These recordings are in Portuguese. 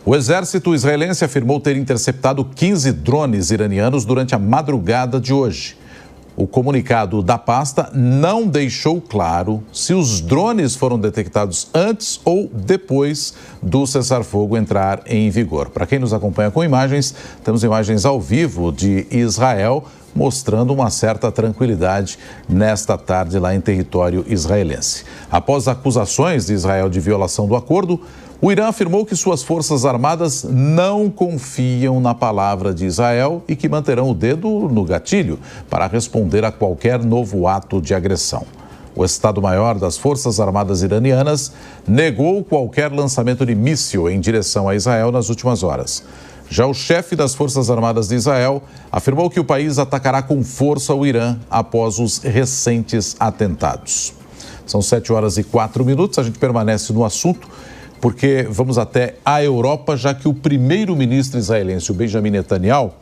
O exército israelense afirmou ter interceptado 15 drones iranianos durante a madrugada de hoje. O comunicado da pasta não deixou claro se os drones foram detectados antes ou depois do cessar-fogo entrar em vigor. Para quem nos acompanha com imagens, temos imagens ao vivo de Israel mostrando uma certa tranquilidade nesta tarde lá em território israelense. Após acusações de Israel de violação do acordo, o Irã afirmou que suas forças armadas não confiam na palavra de Israel e que manterão o dedo no gatilho para responder a qualquer novo ato de agressão. O Estado-Maior das Forças Armadas iranianas negou qualquer lançamento de míssil em direção a Israel nas últimas horas. Já o chefe das Forças Armadas de Israel afirmou que o país atacará com força o Irã após os recentes atentados. São 7h04, a gente permanece no assunto, porque vamos até a Europa, já que o primeiro-ministro israelense, o Benjamin Netanyahu,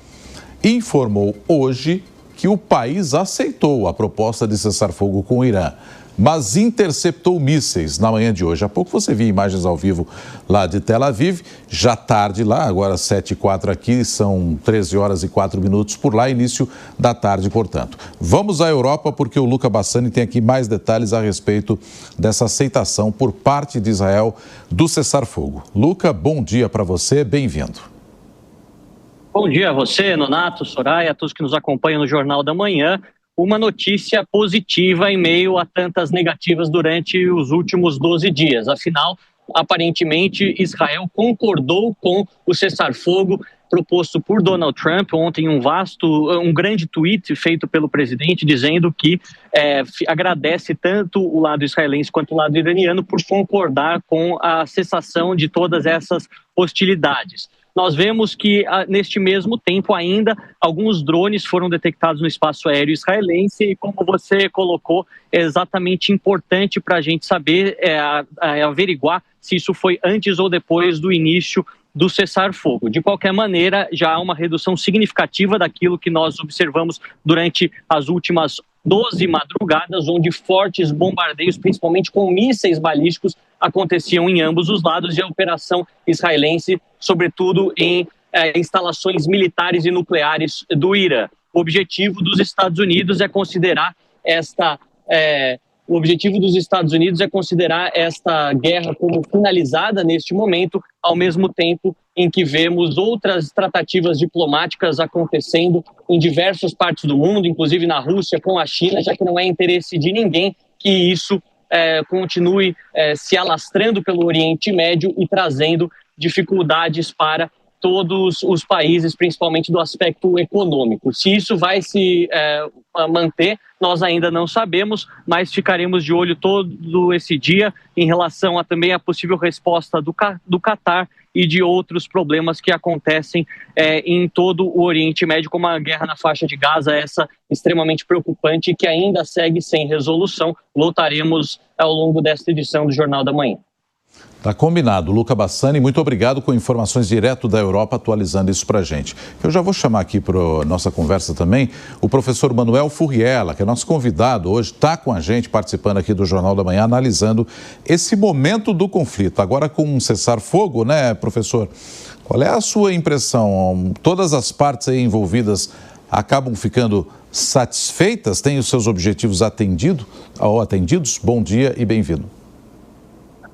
informou hoje que o país aceitou a proposta de cessar-fogo com o Irã, mas interceptou mísseis na manhã de hoje. Há pouco você viu imagens ao vivo lá de Tel Aviv, já tarde lá, agora 7h04 aqui, são 13h04 por lá, início da tarde, portanto. Vamos à Europa porque o Luca Bassani tem aqui mais detalhes a respeito dessa aceitação por parte de Israel do cessar-fogo. Luca, bom dia para você, bem-vindo. Bom dia a você, Nonato, Soraya, a todos que nos acompanham no Jornal da Manhã. Uma notícia positiva em meio a tantas negativas durante os últimos 12 dias. Afinal, aparentemente, Israel concordou com o cessar-fogo proposto por Donald Trump. Ontem, um grande tweet feito pelo presidente dizendo que agradece tanto o lado israelense quanto o lado iraniano por concordar com a cessação de todas essas hostilidades. Nós vemos que, neste mesmo tempo, ainda alguns drones foram detectados no espaço aéreo israelense e, como você colocou, é exatamente importante para a gente saber, averiguar se isso foi antes ou depois do início do cessar-fogo. De qualquer maneira, já há uma redução significativa daquilo que nós observamos durante as últimas 12 madrugadas, onde fortes bombardeios, principalmente com mísseis balísticos, aconteciam em ambos os lados, e a operação israelense, sobretudo em instalações militares e nucleares do Irã. O objetivo dos Estados Unidos é considerar esta guerra como finalizada neste momento, ao mesmo tempo em que vemos outras tratativas diplomáticas acontecendo em diversas partes do mundo, inclusive na Rússia, com a China, já que não é interesse de ninguém que isso continue se alastrando pelo Oriente Médio e trazendo dificuldades para todos os países, principalmente do aspecto econômico. Se isso vai se manter, nós ainda não sabemos, mas ficaremos de olho todo esse dia em relação também à possível resposta do Catar e de outros problemas que acontecem em todo o Oriente Médio, como a guerra na faixa de Gaza, essa extremamente preocupante e que ainda segue sem resolução. Voltaremos ao longo desta edição do Jornal da Manhã. Tá combinado. Luca Bassani, muito obrigado, com informações direto da Europa, atualizando isso para a gente. Eu já vou chamar aqui para nossa conversa também o professor Manuel Furriela, que é nosso convidado hoje, está com a gente, participando aqui do Jornal da Manhã, analisando esse momento do conflito. Agora com um cessar-fogo, né, professor? Qual é a sua impressão? Todas as partes aí envolvidas acabam ficando satisfeitas? Têm os seus objetivos atendidos? Bom dia e bem-vindo.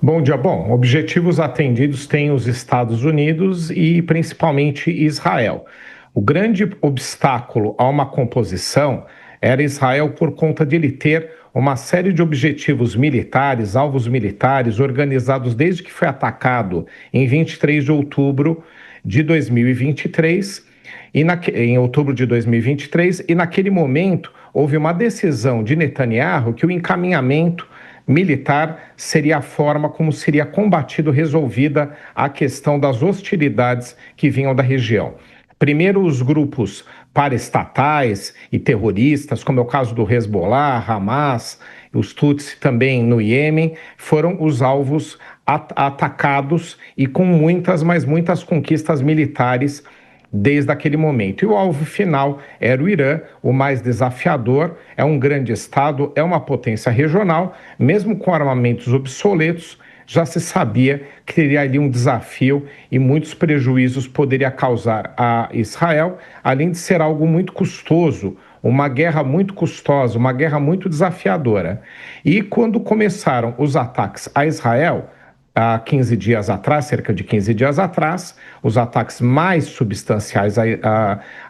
Bom dia. Bom, objetivos atendidos têm os Estados Unidos e principalmente Israel. O grande obstáculo a uma composição era Israel por conta de ele ter uma série de objetivos militares, alvos militares, organizados desde que foi atacado em 23 de outubro de 2023, em outubro de 2023, e naquele momento houve uma decisão de Netanyahu que o encaminhamento militar seria a forma como seria combatido, resolvida a questão das hostilidades que vinham da região. Primeiro, os grupos paraestatais e terroristas, como é o caso do Hezbollah, Hamas, os Tutsi também no Iêmen, foram os alvos atacados e com muitas, mas muitas conquistas militares desde aquele momento. E o alvo final era o Irã, o mais desafiador, é um grande estado, é uma potência regional, mesmo com armamentos obsoletos, já se sabia que teria ali um desafio e muitos prejuízos poderia causar a Israel, além de ser algo muito custoso, uma guerra muito custosa, uma guerra muito desafiadora. E quando começaram os ataques a Israel, há 15 dias atrás, cerca de 15 dias atrás, os ataques mais substanciais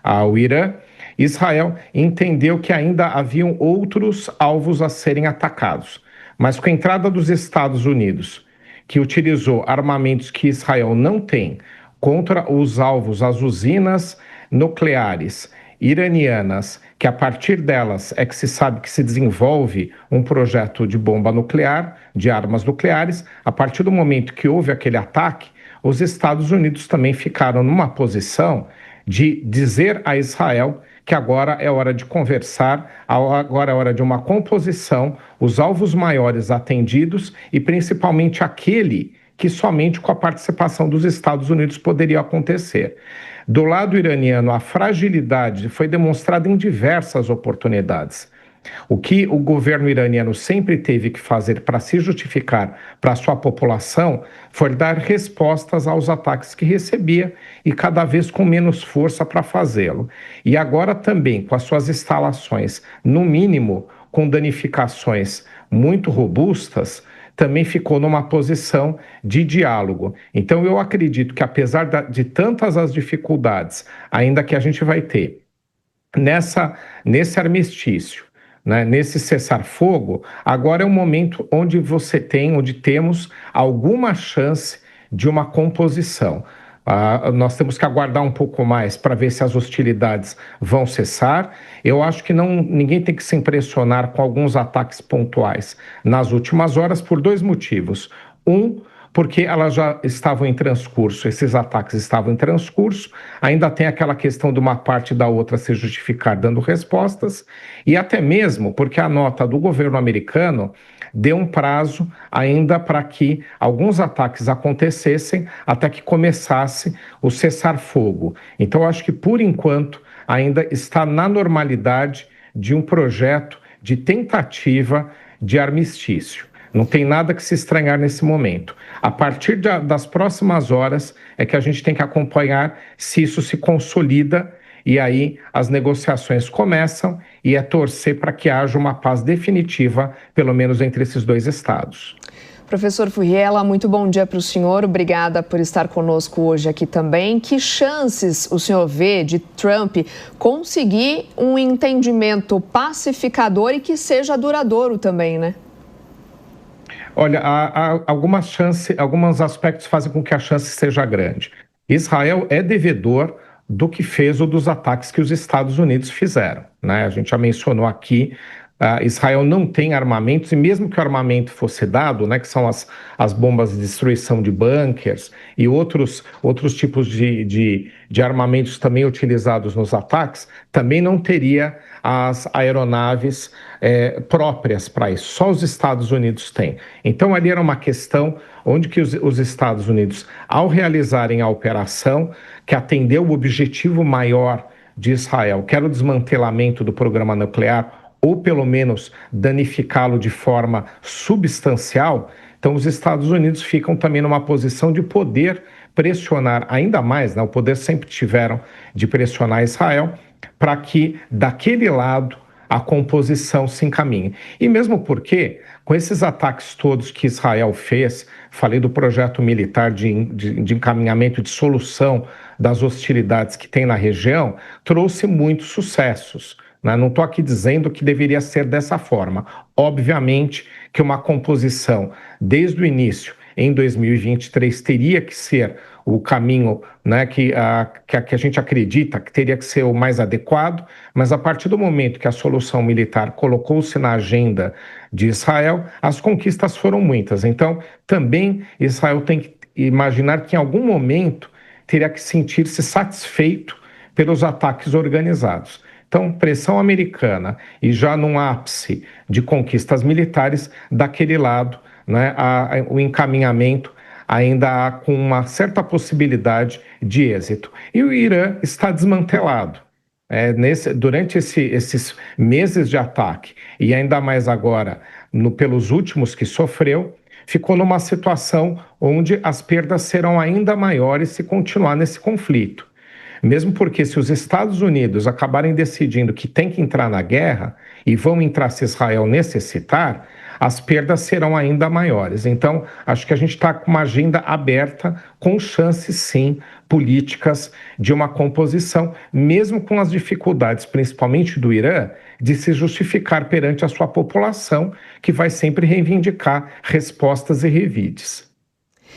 ao Irã, Israel entendeu que ainda haviam outros alvos a serem atacados. Mas com a entrada dos Estados Unidos, que utilizou armamentos que Israel não tem contra os alvos, as usinas nucleares iranianas, que a partir delas é que se sabe que se desenvolve um projeto de bomba nuclear, de armas nucleares, a partir do momento que houve aquele ataque, os Estados Unidos também ficaram numa posição de dizer a Israel que agora é hora de conversar, agora é hora de uma composição, os alvos maiores atendidos e principalmente aquele que somente com a participação dos Estados Unidos poderia acontecer. Do lado iraniano, a fragilidade foi demonstrada em diversas oportunidades. O que o governo iraniano sempre teve que fazer para se justificar para a sua população foi dar respostas aos ataques que recebia e cada vez com menos força para fazê-lo. E agora também com as suas instalações, no mínimo com danificações muito robustas, também ficou numa posição de diálogo. Então eu acredito que apesar de tantas as dificuldades, ainda que a gente vai ter nesse armistício, né, nesse cessar-fogo, agora é um momento onde onde temos alguma chance de uma composição. Nós temos que aguardar um pouco mais para ver se as hostilidades vão cessar. Eu acho que ninguém tem que se impressionar com alguns ataques pontuais nas últimas horas por dois motivos. Porque elas já estavam em transcurso, esses ataques estavam em transcurso, ainda tem aquela questão de uma parte e da outra se justificar dando respostas, e até mesmo porque a nota do governo americano deu um prazo ainda para que alguns ataques acontecessem até que começasse o cessar-fogo. Então, eu acho que, por enquanto, ainda está na normalidade de um projeto de tentativa de armistício. Não tem nada que se estranhar nesse momento. A partir das próximas horas é que a gente tem que acompanhar se isso se consolida e aí as negociações começam e é torcer para que haja uma paz definitiva, pelo menos entre esses dois estados. Professor Furriela, muito bom dia para o senhor. Obrigada por estar conosco hoje aqui também. Que chances o senhor vê de Trump conseguir um entendimento pacificador e que seja duradouro também, né? Olha, há alguns aspectos fazem com que a chance seja grande. Israel é devedor do que fez ou dos ataques que os Estados Unidos fizeram, né? A gente já mencionou aqui, Israel não tem armamentos, e mesmo que o armamento fosse dado, né, que são as bombas de destruição de bunkers e outros tipos de armamentos também utilizados nos ataques, também não teria as aeronaves próprias para isso. Só os Estados Unidos têm. Então ali era uma questão onde que os Estados Unidos, ao realizarem a operação, que atendeu o objetivo maior de Israel, que era o desmantelamento do programa nuclear, ou pelo menos danificá-lo de forma substancial, então os Estados Unidos ficam também numa posição de poder pressionar ainda mais, né? O poder sempre tiveram de pressionar Israel para que daquele lado a composição se encaminhe. E mesmo porque, com esses ataques todos que Israel fez, falei do projeto militar de encaminhamento, de solução das hostilidades que tem na região, trouxe muitos sucessos. Não estou aqui dizendo que deveria ser dessa forma. Obviamente que uma composição desde o início, em 2023, teria que ser o caminho, né, que a gente acredita que teria que ser o mais adequado, mas a partir do momento que a solução militar colocou-se na agenda de Israel, as conquistas foram muitas. Então, também Israel tem que imaginar que em algum momento teria que sentir-se satisfeito pelos ataques organizados. Então, pressão americana e já num ápice de conquistas militares, daquele lado, né, o encaminhamento ainda há com uma certa possibilidade de êxito. E o Irã está desmantelado. Durante esses meses de ataque, e ainda mais agora, pelos últimos que sofreu, ficou numa situação onde as perdas serão ainda maiores se continuar nesse conflito. Mesmo porque se os Estados Unidos acabarem decidindo que tem que entrar na guerra e vão entrar se Israel necessitar, as perdas serão ainda maiores. Então, acho que a gente está com uma agenda aberta, com chances, sim, políticas de uma composição, mesmo com as dificuldades, principalmente do Irã, de se justificar perante a sua população, que vai sempre reivindicar respostas e revides.